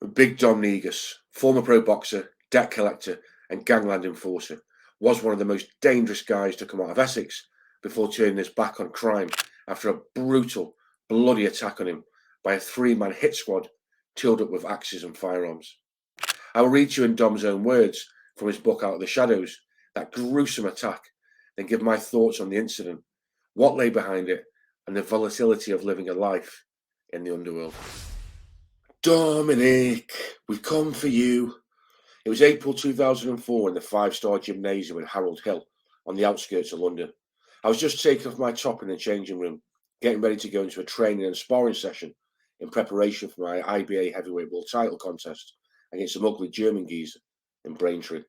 Big Dom Negus, former pro boxer, debt collector, and gangland enforcer, was one of the most dangerous guys to come out of Essex before turning his back on crime after a brutal, bloody attack on him by a three-man hit squad tooled up with axes and firearms. I will read to you in Dom's own words from his book Out of the Shadows that gruesome attack, then give my thoughts on the incident, what lay behind it, and the volatility of living a life in the underworld. Dominic, we've come for you. It was April 2004 in the five-star gymnasium in Harold Hill on the outskirts of London. I was just taking off my top in the changing room, getting ready to go into a training and sparring session in preparation for my IBA heavyweight world title contest against some ugly German geezer in Braintree.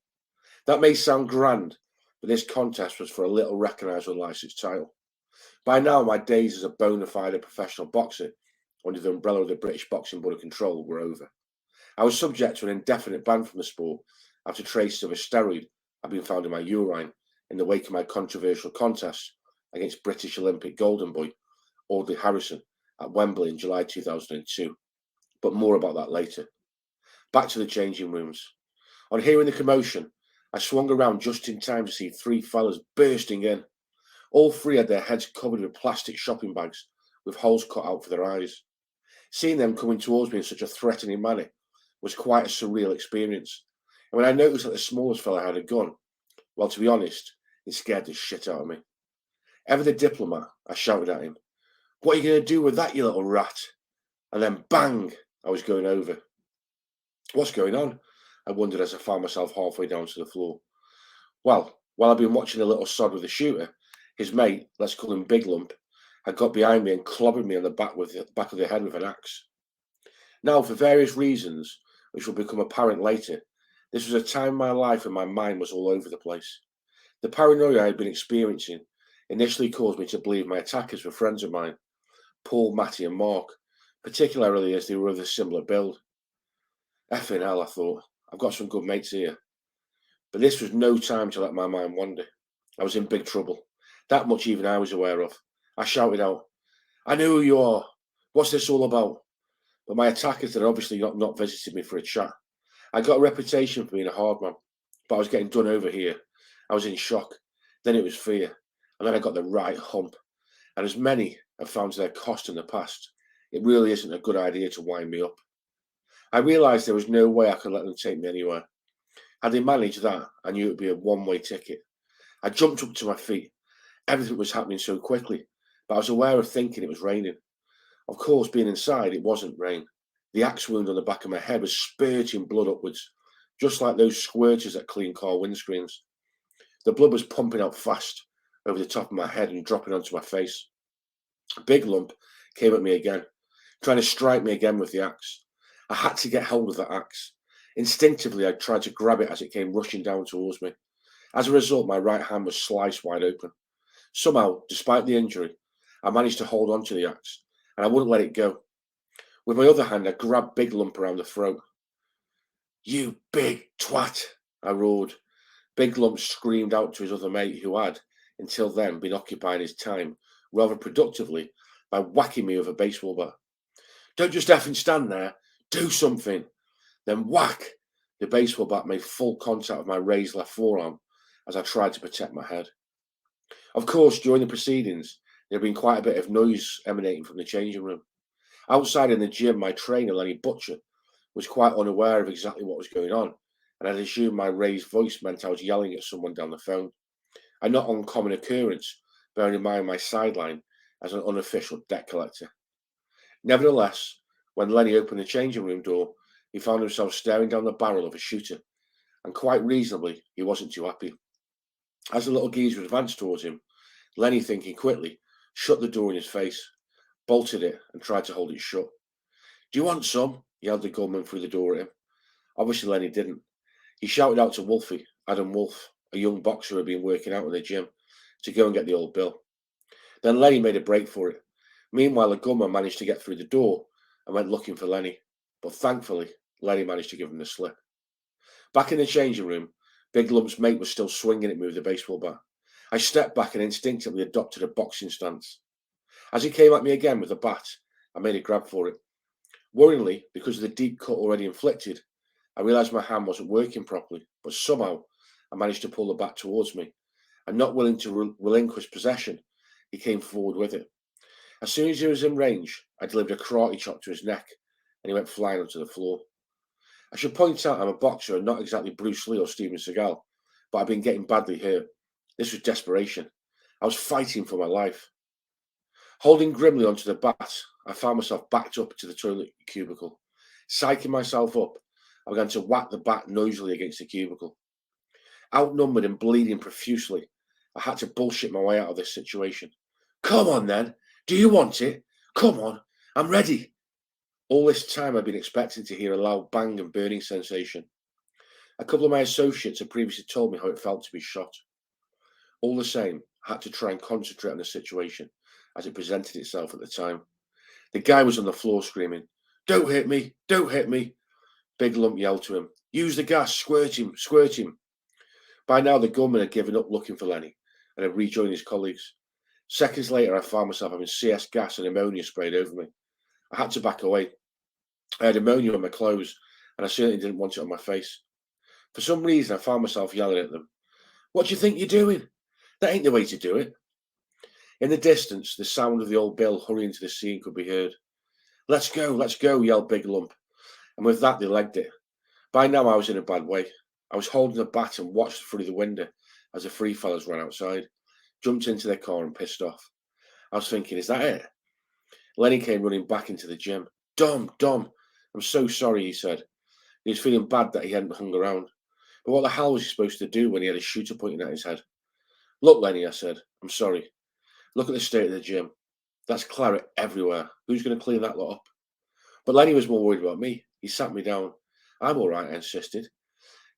That may sound grand, but this contest was for a little recognisable licensed title. By now, my days as a bona fide professional boxer under the umbrella of the British Boxing Board of Control were over. I was subject to an indefinite ban from the sport after traces of a steroid had been found in my urine in the wake of my controversial contest against British Olympic golden boy Audley Harrison at Wembley in July 2002. But more about that later. Back to the changing rooms. On hearing the commotion, I swung around just in time to see three fellas bursting in. All three had their heads covered with plastic shopping bags with holes cut out for their eyes. Seeing them coming towards me in such a threatening manner was quite a surreal experience. And when I noticed that the smallest fella had a gun, well, to be honest, it scared the shit out of me. Ever the diplomat, I shouted at him, "What are you going to do with that, you little rat?" And then bang, I was going over. What's going on? I wondered as I found myself halfway down to the floor. Well, while I'd been watching the little sod with the shooter, his mate, let's call him Big Lump, had got behind me and clobbered me on the back of the head with an axe. Now, for various reasons, which will become apparent later, this was a time in my life when my mind was all over the place. The paranoia I had been experiencing initially caused me to believe my attackers were friends of mine, Paul, Matty and Mark, particularly as they were of a similar build. Effing hell, I thought, I've got some good mates here. But this was no time to let my mind wander. I was in big trouble. That much even I was aware of. I shouted out, "I know who you are. What's this all about?" But my attackers had obviously not visited me for a chat. I got a reputation for being a hard man, but I was getting done over here. I was in shock. Then it was fear. And then I got the right hump. And as many have found to their cost in the past, it really isn't a good idea to wind me up. I realised there was no way I could let them take me anywhere. Had they managed that, I knew it would be a one-way ticket. I jumped up to my feet. Everything was happening so quickly, but I was aware of thinking it was raining. Of course, being inside, it wasn't rain. The axe wound on the back of my head was spurting blood upwards, just like those squirters that clean car windscreens. The blood was pumping out fast over the top of my head and dropping onto my face. A big lump came at me again, trying to strike me again with the axe. I had to get hold of that axe. Instinctively, I tried to grab it as it came rushing down towards me. As a result, my right hand was sliced wide open. Somehow, despite the injury, I managed to hold on to the axe, and I wouldn't let it go. With my other hand, I grabbed Big Lump around the throat. "You big twat," I roared. Big Lump screamed out to his other mate, who had, until then, been occupying his time rather productively by whacking me with a baseball bat. "Don't just effing stand there. Do something." Then whack! The baseball bat made full contact with my raised left forearm as I tried to protect my head. Of course, during the proceedings, there had been quite a bit of noise emanating from the changing room. Outside in the gym, my trainer, Lenny Butcher, was quite unaware of exactly what was going on, and I'd assumed my raised voice meant I was yelling at someone down the phone, a not uncommon occurrence, bearing in mind my sideline as an unofficial debt collector. Nevertheless, when Lenny opened the changing room door, he found himself staring down the barrel of a shooter, and quite reasonably, he wasn't too happy. As the little geezer advanced towards him, Lenny, thinking quickly, shut the door in his face, bolted it, and tried to hold it shut. "Do you want some?" yelled the gunman through the door at him. Obviously, Lenny didn't. He shouted out to Wolfie, Adam Wolf, a young boxer who had been working out in the gym, to go and get the old bill. Then Lenny made a break for it. Meanwhile, the gunman managed to get through the door and went looking for Lenny, but thankfully, Lenny managed to give him the slip. Back in the changing room, Big Lump's mate was still swinging at me with the baseball bat. I stepped back and instinctively adopted a boxing stance. As he came at me again with the bat, I made a grab for it. Worryingly, because of the deep cut already inflicted, I realised my hand wasn't working properly, but somehow I managed to pull the bat towards me, and not willing to relinquish possession, he came forward with it. As soon as he was in range, I delivered a karate chop to his neck, and he went flying onto the floor. I should point out I'm a boxer and not exactly Bruce Lee or Steven Seagal, but I've been getting badly hurt. This was desperation. I was fighting for my life. Holding grimly onto the bat, I found myself backed up to the toilet cubicle. Psyching myself up, I began to whack the bat noisily against the cubicle. Outnumbered and bleeding profusely, I had to bullshit my way out of this situation. Come on then, do you want it? Come on, I'm ready. All this time I'd been expecting to hear a loud bang and burning sensation. A couple of my associates had previously told me how it felt to be shot. All the same, I had to try and concentrate on the situation as it presented itself at the time. The guy was on the floor screaming, "Don't hit me, don't hit me." Big Lump yelled to him, "Use the gas, squirt him, squirt him." By now the gunman had given up looking for Lenny and had rejoined his colleagues. Seconds later I found myself having CS gas and ammonia sprayed over me. I had to back away. I had ammonia on my clothes and I certainly didn't want it on my face. For some reason I found myself yelling at them, "What do you think you're doing? That ain't the way to do it." In the distance, the sound of the old Bill hurrying to the scene could be heard. Let's go, yelled Big Lump. And with that, they legged it. By now, I was in a bad way. I was holding a bat and watched through the window as the three fellas ran outside, jumped into their car and pissed off. I was thinking, is that it? Lenny came running back into the gym. Dom, I'm so sorry, he said. He was feeling bad that he hadn't hung around. But what the hell was he supposed to do when he had a shooter pointing at his head? Look, Lenny, I said, I'm sorry. Look at the state of the gym. That's claret everywhere. Who's going to clean that lot up? But Lenny was more worried about me. He sat me down. I'm all right, I insisted.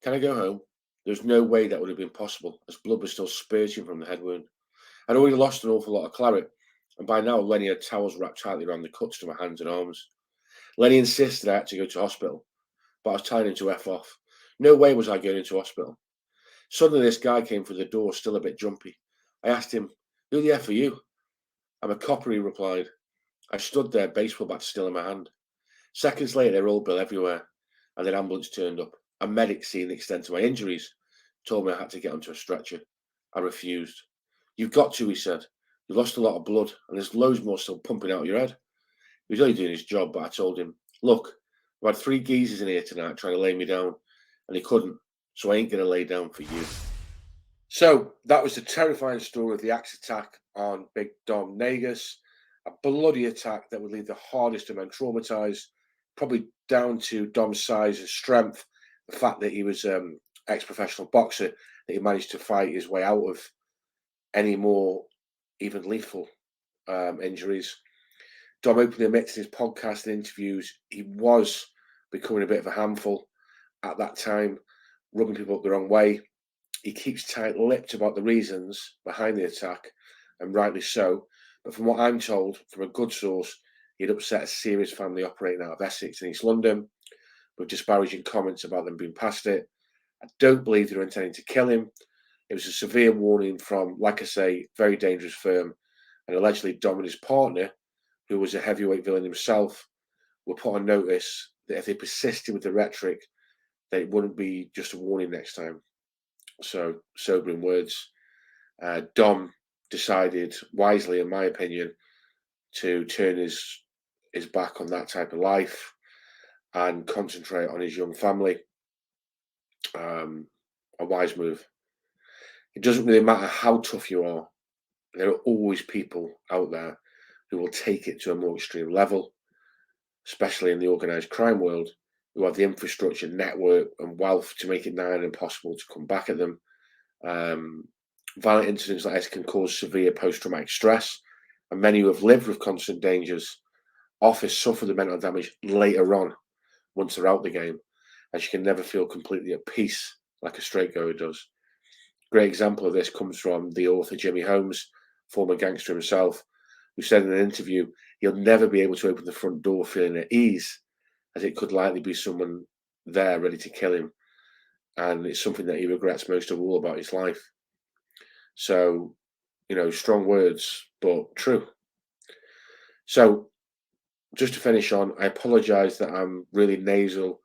Can I go home? There was no way that would have been possible, as blood was still spurting from the head wound. I'd already lost an awful lot of claret, and by now Lenny had towels wrapped tightly around the cuts to my hands and arms. Lenny insisted I had to go to hospital, but I was telling him to F off. No way was I going into hospital. Suddenly this guy came through the door, still a bit jumpy. I asked him, "Who the F are you?" "I'm a copper," he replied. I stood there, baseball bat still in my hand. Seconds later, they rolled Bill everywhere, and an ambulance turned up. A medic, seeing the extent of my injuries, told me I had to get onto a stretcher. I refused. "You've got to," he said. "You've lost a lot of blood, and there's loads more still pumping out of your head." He was only doing his job, but I told him, "Look, I've had 3 geezers in here tonight trying to lay me down, and they couldn't, so I ain't going to lay down for you." So that was the terrifying story of the axe attack on Big Dom Negus, a bloody attack that would leave the hardest of men traumatized, probably down to Dom's size and strength, the fact that he was ex-professional boxer, that he managed to fight his way out of any more even lethal injuries. Dom openly admits in his podcast and interviews he was becoming a bit of a handful at that time, rubbing people up the wrong way. He keeps tight-lipped about the reasons behind the attack, and rightly so. But from what I'm told, from a good source, he'd upset a serious family operating out of Essex in East London with disparaging comments about them being past it. I don't believe they were intending to kill him. It was a severe warning from, like I say, very dangerous firm, and allegedly Dom and his partner, who was a heavyweight villain himself, were put on notice that if they persisted with the rhetoric, that it wouldn't be just a warning next time. So, sobering words. Dom decided wisely, in my opinion, to turn his back on that type of life and concentrate on his young family. A wise move. It doesn't really matter how tough you are. There are always people out there who will take it to a more extreme level, especially in the organised crime world, who have the infrastructure, network and wealth to make it nigh on impossible to come back at them. Violent incidents like this can cause severe post-traumatic stress, and many who have lived with constant dangers often suffer the mental damage later on once they're out the game, as you can never feel completely at peace like a straight goer does. Great example of this comes from the author Jimmy Holmes, former gangster himself, who said in an interview he'll never be able to open the front door feeling at ease, as it could likely be someone there ready to kill him, and it's something that he regrets most of all about his life. So, strong words, but true. So just to finish on, I apologise that I'm really nasal.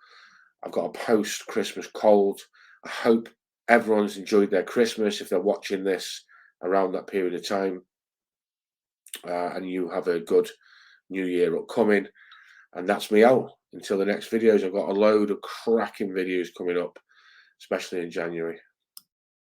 I've got a post-Christmas cold. I hope everyone's enjoyed their Christmas if they're watching this around that period of time, and you have a good New Year upcoming. And that's me out until the next videos. I've got a load of cracking videos coming up, especially in January.